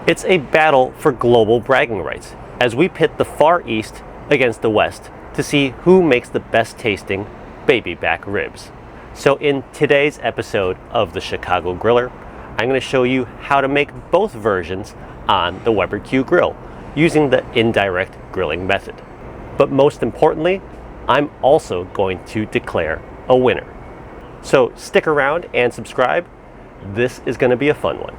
It's a battle for global bragging rights as we pit the Far East against the West to see who makes the best tasting baby back ribs. So in today's episode of the Chicago Griller, I'm going to show you how to make both versions on the Weber Q grill using the indirect grilling method. But most importantly, I'm also going to declare a winner. So stick around and subscribe. This is going to be a fun one.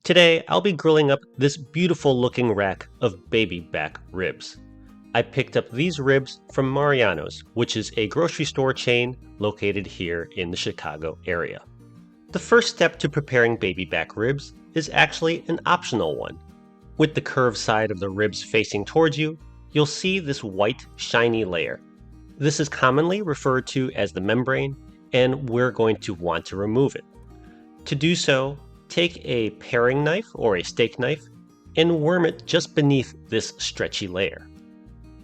Today, I'll be grilling up this beautiful looking rack of baby back ribs. I picked up these ribs from Mariano's, which is a grocery store chain located here in the Chicago area. The first step to preparing baby back ribs is actually an optional one. With the curved side of the ribs facing towards you, you'll see this white, shiny layer. This is commonly referred to as the membrane, and we're going to want to remove it. To do so, take a paring knife or a steak knife and worm it just beneath this stretchy layer.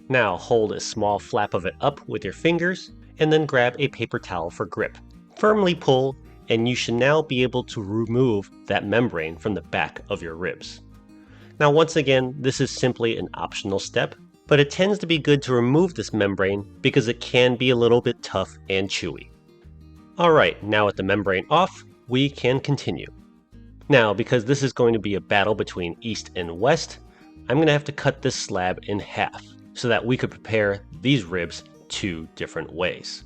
Now hold a small flap of it up with your fingers and then grab a paper towel for grip. Firmly pull and you should now be able to remove that membrane from the back of your ribs. Now once again, this is simply an optional step, but it tends to be good to remove this membrane because it can be a little bit tough and chewy. Alright, now with the membrane off, we can continue. Now, because this is going to be a battle between East and West, I'm going to have to cut this slab in half so that we could prepare these ribs two different ways.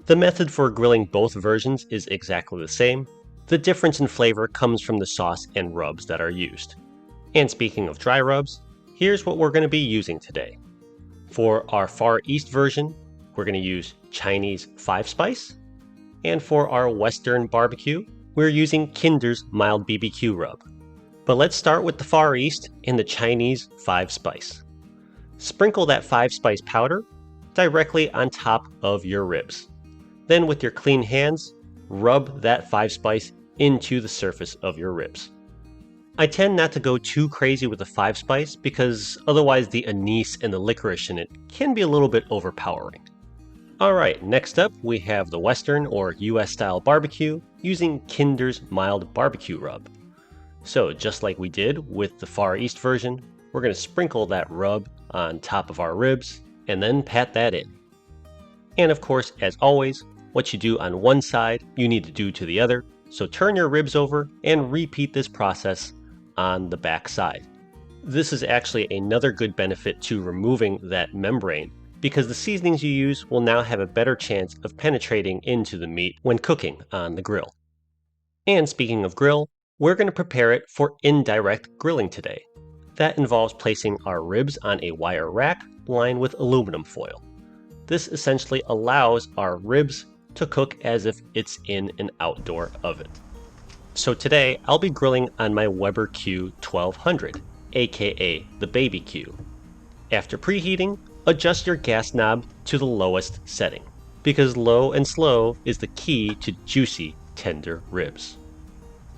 The method for grilling both versions is exactly the same. The difference in flavor comes from the sauce and rubs that are used. And speaking of dry rubs, here's what we're going to be using today. For our Far East version, we're going to use Chinese 5-spice, and for our Western barbecue, we're using Kinder's mild BBQ rub. But let's start with the Far East and the Chinese 5-spice. Sprinkle that 5-spice powder directly on top of your ribs. Then with your clean hands, rub that 5-spice into the surface of your ribs. I tend not to go too crazy with the 5-spice because otherwise the anise and the licorice in it can be a little bit overpowering. Alright, next up we have the Western or US style barbecue using Kinder's mild barbecue rub. So just like we did with the Far East version, we're going to sprinkle that rub on top of our ribs and then pat that in. And of course, as always, what you do on one side, you need to do to the other, so turn your ribs over and repeat this process on the back side. This is actually another good benefit to removing that membrane, because the seasonings you use will now have a better chance of penetrating into the meat when cooking on the grill. And speaking of grill, we're going to prepare it for indirect grilling today. That involves placing our ribs on a wire rack lined with aluminum foil. This essentially allows our ribs to cook as if it's in an outdoor oven. So today I'll be grilling on my Weber Q 1200, aka the Baby Q. After preheating, adjust your gas knob to the lowest setting, because low and slow is the key to juicy, tender ribs.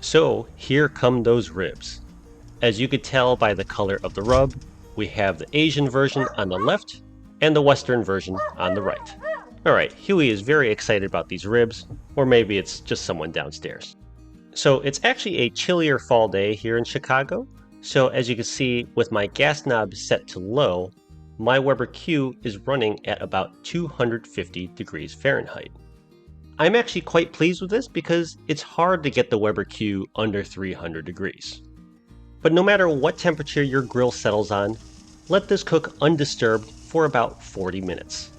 So here come those ribs. As you could tell by the color of the rub, we have the Asian version on the left and the Western version on the right. Alright, Huey is very excited about these ribs, or maybe it's just someone downstairs. So it's actually a chillier fall day here in Chicago, so as you can see with my gas knob set to low, my Weber Q is running at about 250 degrees Fahrenheit. I'm actually quite pleased with this because it's hard to get the Weber Q under 300 degrees. But no matter what temperature your grill settles on, let this cook undisturbed for about 40 minutes.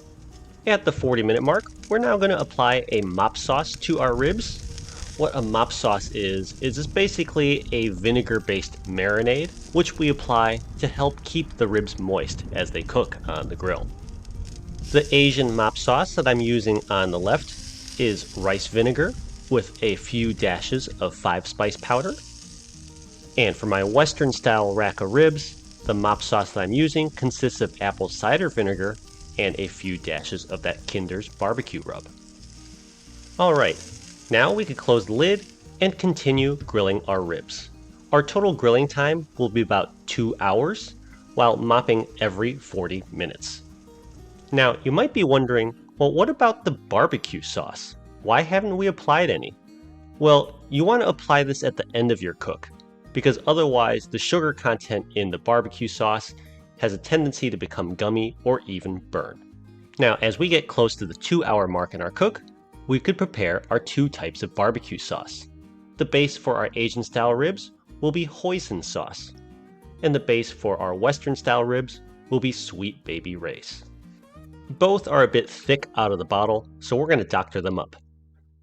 At the 40-minute mark, we're now going to apply a mop sauce to our ribs. What a mop sauce is it's basically a vinegar-based marinade, which we apply to help keep the ribs moist as they cook on the grill. The Asian mop sauce that I'm using on the left is rice vinegar with a few dashes of 5-spice powder. And for my Western style rack of ribs, the mop sauce that I'm using consists of apple cider vinegar and a few dashes of that Kinder's barbecue rub. Alright, now we can close the lid and continue grilling our ribs. Our total grilling time will be about 2 hours, while mopping every 40 minutes. Now, you might be wondering, well, what about the barbecue sauce? Why haven't we applied any? Well, you want to apply this at the end of your cook, because otherwise the sugar content in the barbecue sauce has a tendency to become gummy or even burn. Now, as we get close to the 2-hour mark in our cook, we could prepare our 2 types of barbecue sauce. The base for our Asian style ribs will be hoisin sauce, and the base for our Western style ribs will be sweet baby Ray's. Both are a bit thick out of the bottle, so we're going to doctor them up.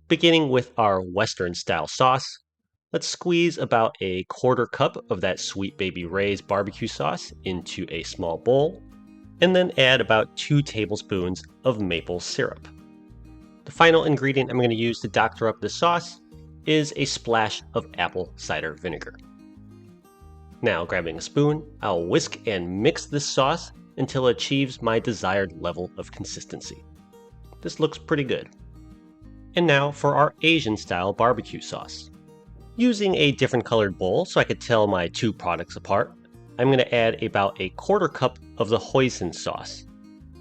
Beginning with our Western style sauce, let's squeeze about a 1/4 cup of that sweet baby Ray's barbecue sauce into a small bowl, and then add about 2 tablespoons of maple syrup. The final ingredient I'm going to use to doctor up the sauce is a splash of apple cider vinegar. Now, grabbing a spoon, I'll whisk and mix this sauce until it achieves my desired level of consistency. This looks pretty good. And now for our Asian style barbecue sauce. Using a different colored bowl so I could tell my 2 products apart, I'm going to add about a 1/4 cup of the hoisin sauce.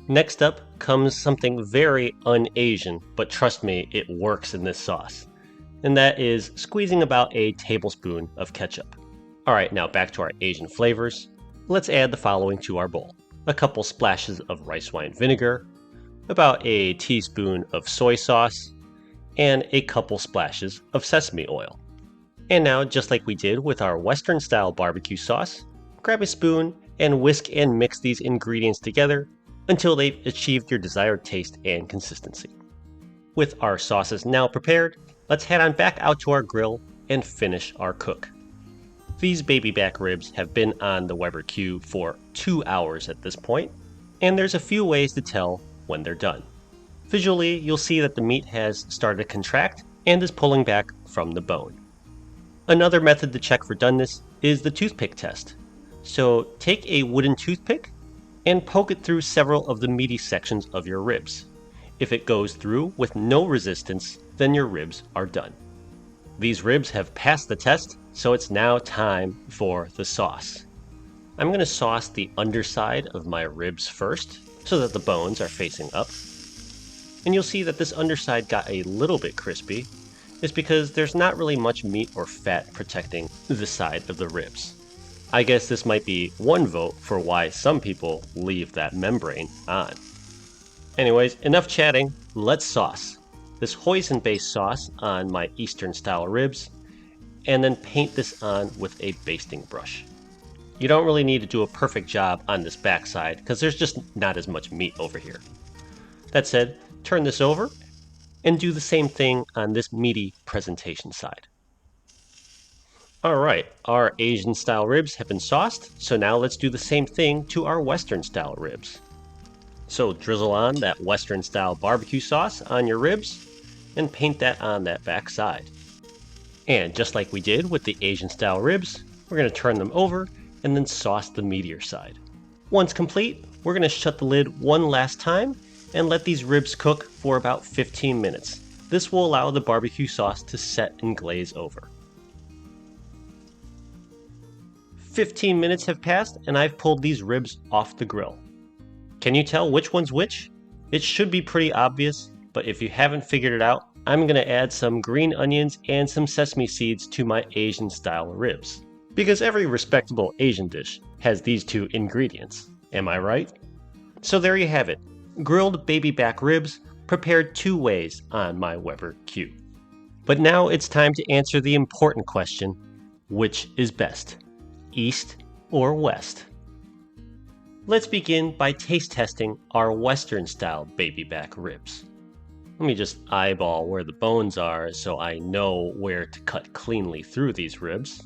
Next up comes something very un-Asian, but trust me, it works in this sauce. And that is squeezing about a tablespoon of ketchup. Alright, now back to our Asian flavors. Let's add the following to our bowl. A couple splashes of rice wine vinegar, about a teaspoon of soy sauce, and a couple splashes of sesame oil. And now, just like we did with our Western style barbecue sauce, grab a spoon and whisk and mix these ingredients together until they've achieved your desired taste and consistency. With our sauces now prepared, let's head on back out to our grill and finish our cook. These baby back ribs have been on the Weber Q for 2 hours at this point, and there's a few ways to tell when they're done. Visually, you'll see that the meat has started to contract and is pulling back from the bone. Another method to check for doneness is the toothpick test. So take a wooden toothpick and poke it through several of the meaty sections of your ribs. If it goes through with no resistance, then your ribs are done. These ribs have passed the test, so it's now time for the sauce. I'm going to sauce the underside of my ribs first, so that the bones are facing up. And you'll see that this underside got a little bit crispy. It's because there's not really much meat or fat protecting the side of the ribs. I guess this might be one vote for why some people leave that membrane on. Anyways, enough chatting, let's sauce this hoisin-based sauce on my Eastern style ribs, and then paint this on with a basting brush. You don't really need to do a perfect job on this backside because there's just not as much meat over here. That said, turn this over and do the same thing on this meaty presentation side. Alright, our Asian style ribs have been sauced, so now let's do the same thing to our Western style ribs. So drizzle on that Western style barbecue sauce on your ribs and paint that on that back side. And just like we did with the Asian style ribs, we're going to turn them over and then sauce the meatier side. Once complete, we're going to shut the lid one last time and let these ribs cook for about 15 minutes. This will allow the barbecue sauce to set and glaze over. 15 minutes have passed and I've pulled these ribs off the grill. Can you tell which one's which? It should be pretty obvious, but if you haven't figured it out, I'm going to add some green onions and some sesame seeds to my Asian style ribs. Because every respectable Asian dish has these 2 ingredients. Am I right? So there you have it. Grilled baby back ribs prepared 2 ways on my Weber Q. But now it's time to answer the important question, which is best, East or West? Let's begin by taste testing our Western style baby back ribs. Let me just eyeball where the bones are so I know where to cut cleanly through these ribs.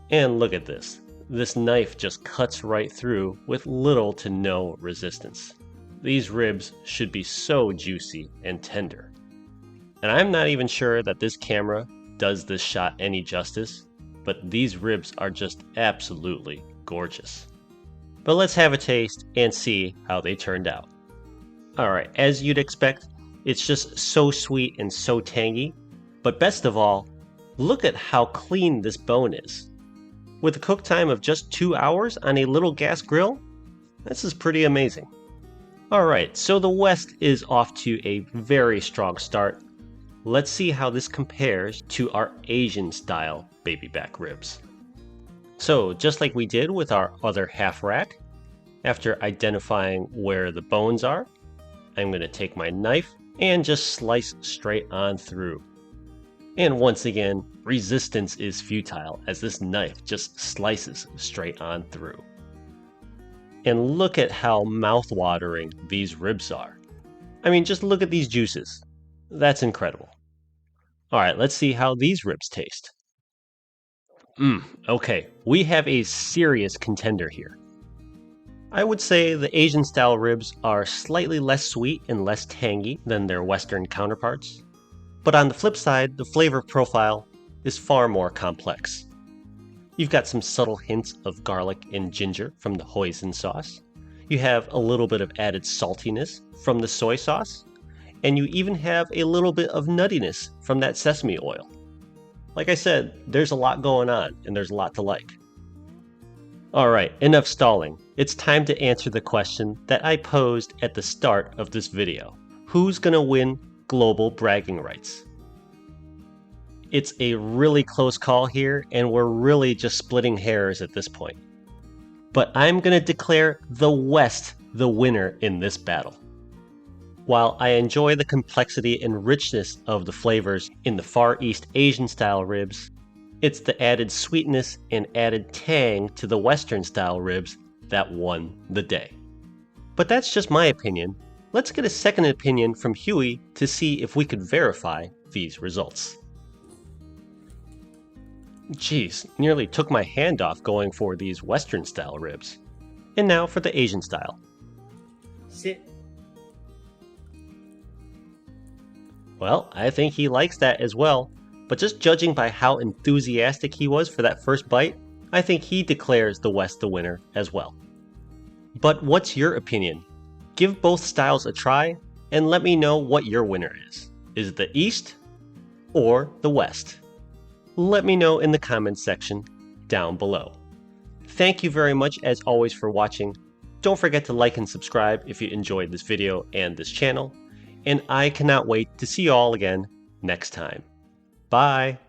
And look at this. This knife just cuts right through with little to no resistance. These ribs should be so juicy and tender. And I'm not even sure that this camera does this shot any justice, but these ribs are just absolutely gorgeous. But let's have a taste and see how they turned out. Alright, as you'd expect, it's just so sweet and so tangy, but best of all, look at how clean this bone is. With a cook time of just 2 hours on a little gas grill, this is pretty amazing. Alright, so the West is off to a very strong start. Let's see how this compares to our Asian style baby back ribs. So just like we did with our other half rack, after identifying where the bones are, I'm going to take my knife and just slice straight on through. And once again, resistance is futile as this knife just slices straight on through. And look at how mouth-watering these ribs are. I mean, just look at these juices. That's incredible. Alright, let's see how these ribs taste. Okay, we have a serious contender here. I would say the Asian style ribs are slightly less sweet and less tangy than their Western counterparts. But on the flip side, the flavor profile is far more complex. You've got some subtle hints of garlic and ginger from the hoisin sauce. You have a little bit of added saltiness from the soy sauce. And you even have a little bit of nuttiness from that sesame oil. Like I said, there's a lot going on and there's a lot to like. Alright, enough stalling. It's time to answer the question that I posed at the start of this video. Who's gonna win global bragging rights? It's a really close call here, and we're really just splitting hairs at this point. But I'm gonna declare the West the winner in this battle. While I enjoy the complexity and richness of the flavors in the Far East Asian style ribs, it's the added sweetness and added tang to the Western style ribs that won the day. But that's just my opinion. Let's get a second opinion from Huey to see if we could verify these results. Geez, nearly took my hand off going for these Western style ribs. And now for the Asian style. Sit. Well, I think he likes that as well, but just judging by how enthusiastic he was for that first bite, I think he declares the West the winner as well. But what's your opinion? Give both styles a try and let me know what your winner is. Is it the East or the West? Let me know in the comments section down below. Thank you very much as always for watching. Don't forget to like and subscribe if you enjoyed this video and this channel. And I cannot wait to see you all again next time. Bye!